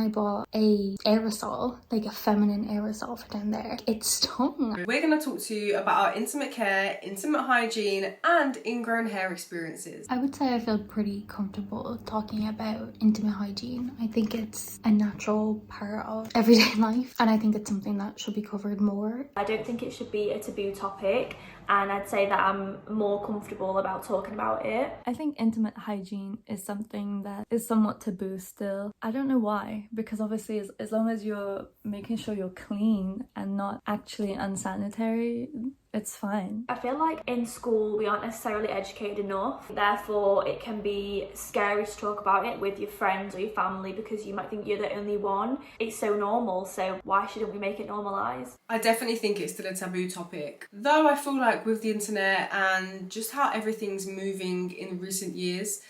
I bought a aerosol, like a feminine aerosol for down there. It stung. We're going to talk to you about our intimate care, intimate hygiene and ingrown hair experiences. I would say I feel pretty comfortable talking about intimate hygiene. I think it's a natural part of everyday life, and I think it's something that should be covered more. I don't think it should be a taboo topic, and I'd say that I'm more comfortable about talking about it. I think intimate hygiene is something that is somewhat taboo still. I don't know why, because obviously as long as you're making sure you're clean and not actually unsanitary, it's fine. I feel like in school we aren't necessarily educated enough, therefore it can be scary to talk about it with your friends or your family because you might think you're the only one. It's so normal, so why shouldn't we make it normalised? I definitely think it's still a taboo topic, though I feel like with the internet and just how everything's moving in recent years,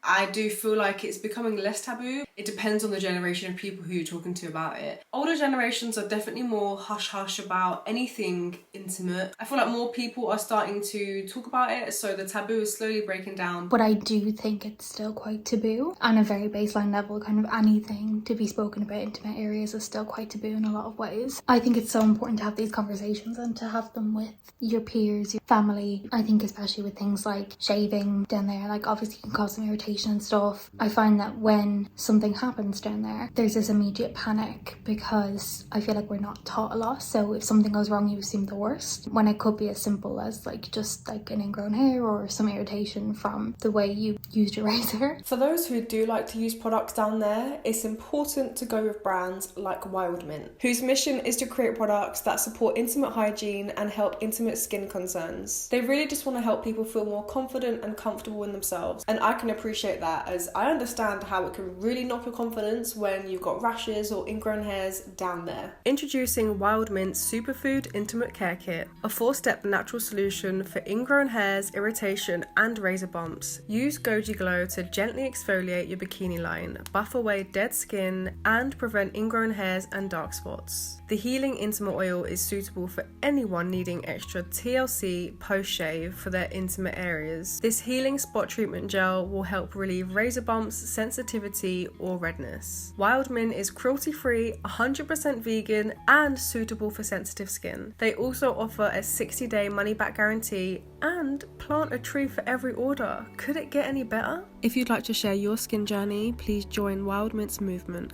I do feel like it's becoming less taboo. It depends on the generation of people who you're talking to about it. Older generations are definitely more hush-hush about anything intimate. I feel like more people are starting to talk about it, so the taboo is slowly breaking down. But I do think it's still quite taboo. On a very baseline level, kind of anything to be spoken about intimate areas is still quite taboo in a lot of ways. I think it's so important to have these conversations and to have them with your peers, your family. I think especially with things like shaving down there, like obviously it can cause some irritation and stuff. I find that when something happens down there, there's this immediate panic because I feel like we're not taught a lot. So if something goes wrong, you assume the worst, when it could be as simple as like just like an ingrown hair or some irritation from the way you used your razor. For those who do like to use products down there, it's important to go with brands like Wild Mint, whose mission is to create products that support intimate hygiene and help intimate skin concerns. They really just want to help people feel more confident and comfortable in themselves, and I can appreciate that, as I understand how it can really knock your confidence when you've got rashes or ingrown hairs down there. Introducing Wild Mint's Superfood Intimate Care Kit, a 4-step natural solution for ingrown hairs, irritation and razor bumps. Use Goji Glow to gently exfoliate your bikini line, buff away dead skin and prevent ingrown hairs and dark spots. The Healing Intimate Oil is suitable for anyone needing extra TLC post-shave for their intimate areas. This healing spot treatment gel will help relieve razor bumps, sensitivity or redness. Wild Mint is cruelty-free, 100% vegan and suitable for sensitive skin. They also offer a 60-day money-back guarantee and plant a tree for every order. Could it get any better? If you'd like to share your skin journey, please join Wild Mint's movement,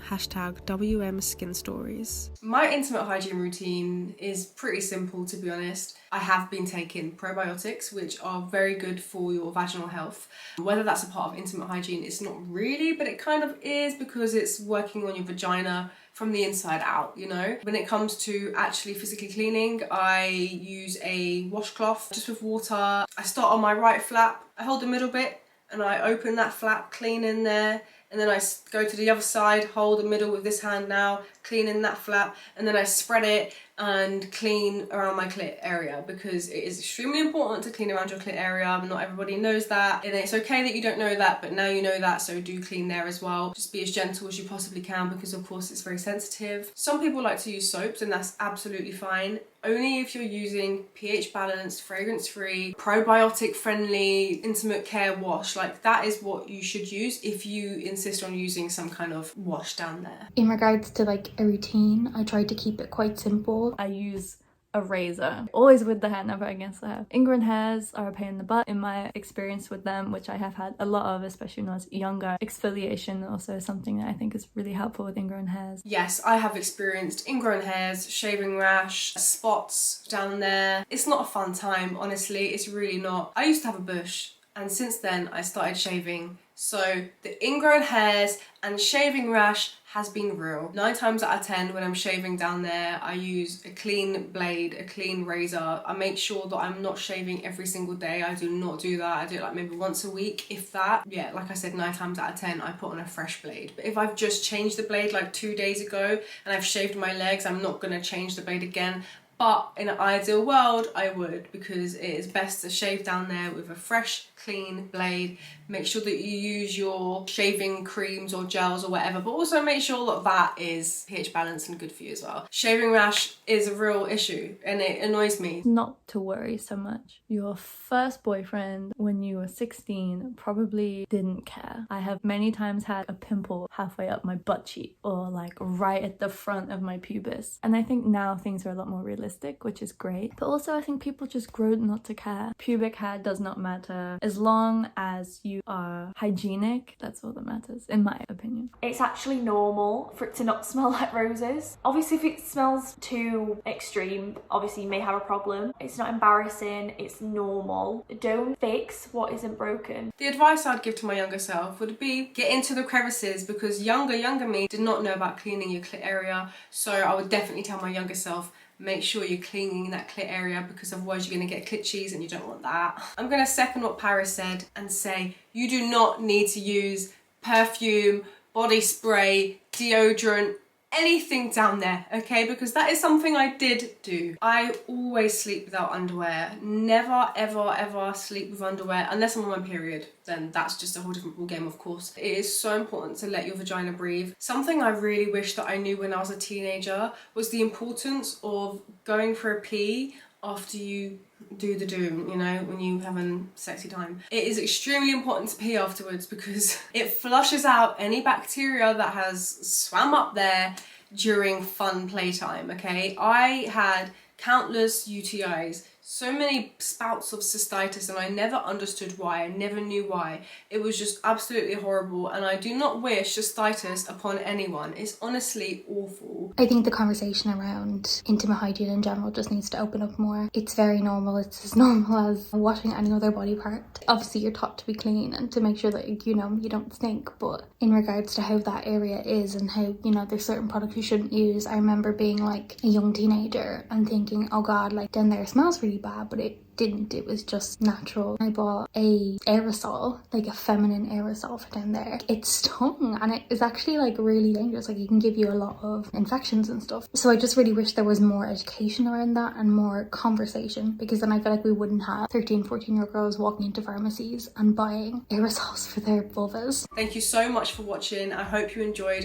#WM Skin Stories. My intimate hygiene routine is pretty simple, to be honest. I have been taking probiotics, which are very good for your vaginal health. Whether that's a part of intimate hygiene, it's not really, but it kind of is because it's working on your vagina from the inside out, you know? When it comes to actually physically cleaning, I use a washcloth just with water. I start on my right flap, I hold the middle bit and I open that flap, clean in there, and then I go to the other side, hold the middle with this hand now, clean in that flap, and then I spread it and clean around my clit area because it is extremely important to clean around your clit area. Not everybody knows that, and it's okay that you don't know that, but now you know that, so do clean there as well. Just be as gentle as you possibly can because of course it's very sensitive. Some people like to use soaps and that's absolutely fine. Only if you're using pH balanced, fragrance free, probiotic friendly, intimate care wash. Like that is what you should use if you insist on using some kind of wash down there. In regards to like a routine, I try to keep it quite simple. I use a razor, always with the hair, never against the hair. Ingrown hairs are a pain in the butt in my experience with them, which I have had a lot of, especially when I was younger. Exfoliation also is something that I think is really helpful with ingrown hairs. Yes, I have experienced ingrown hairs, shaving rash, spots down there. It's not a fun time, honestly, it's really not. I used to have a bush and since then I started shaving. So the ingrown hairs and shaving rash has been real. 9 times out of 10 when I'm shaving down there, I use a clean blade, a clean razor. I make sure that I'm not shaving every single day. I do not do that. I do it like maybe once a week, if that. Yeah, like I said, 9 times out of 10, I put on a fresh blade. But if I've just changed the blade like 2 days ago and I've shaved my legs, I'm not gonna change the blade again. But in an ideal world, I would, because it is best to shave down there with a fresh, clean blade. Make sure that you use your shaving creams or gels or whatever, but also make sure that is pH balanced and good for you as well. Shaving rash is a real issue and it annoys me. Not to worry so much. Your first boyfriend when you were 16 probably didn't care. I have many times had a pimple halfway up my butt cheek or like right at the front of my pubis. And I think now things are a lot more realistic, which is great. But also I think people just grow not to care. Pubic hair does not matter. As long as you are hygienic, that's all that matters, in my opinion. It's actually normal for it to not smell like roses. Obviously, if it smells too extreme, obviously you may have a problem. It's not embarrassing, it's normal. Don't fix what isn't broken. The advice I'd give to my younger self would be get into the crevices, because younger me did not know about cleaning your clit area. So I would definitely tell my younger self, make sure you're cleaning that clit area, because otherwise you're going to get clit cheese and you don't want that. I'm going to second what Paris said and say you do not need to use perfume, body spray, deodorant, anything down there, okay? Because that is something I did do. I always sleep without underwear. Never, ever sleep with underwear unless I'm on my period. Then that's just a whole different ballgame, of course. It is so important to let your vagina breathe. Something I really wish that I knew when I was a teenager was the importance of going for a pee after you do the doom, you know, when you having sexy time. It is extremely important to pee afterwards because it flushes out any bacteria that has swam up there during fun playtime, okay? I had countless UTIs, so many spouts of cystitis, and I never understood why. I never knew why. It was just absolutely horrible, and I do not wish cystitis upon anyone. It's honestly awful. I think the conversation around intimate hygiene in general just needs to open up more. It's very normal. It's as normal as washing any other body part. Obviously you're taught to be clean and to make sure that, you know, you don't stink, but in regards to how that area is and how, you know, there's certain products you shouldn't use. I remember being like a young teenager and thinking, oh god, like down there smells really bad, but it didn't. It was just natural. I bought a aerosol, like a feminine aerosol for down there. It stung and it is actually like really dangerous. Like it can give you a lot of infections and stuff. So I just really wish there was more education around that and more conversation, because then I feel like we wouldn't have 13-14-year-old girls walking into pharmacies and buying aerosols for their vulvas. Thank you so much for watching. I hope you enjoyed.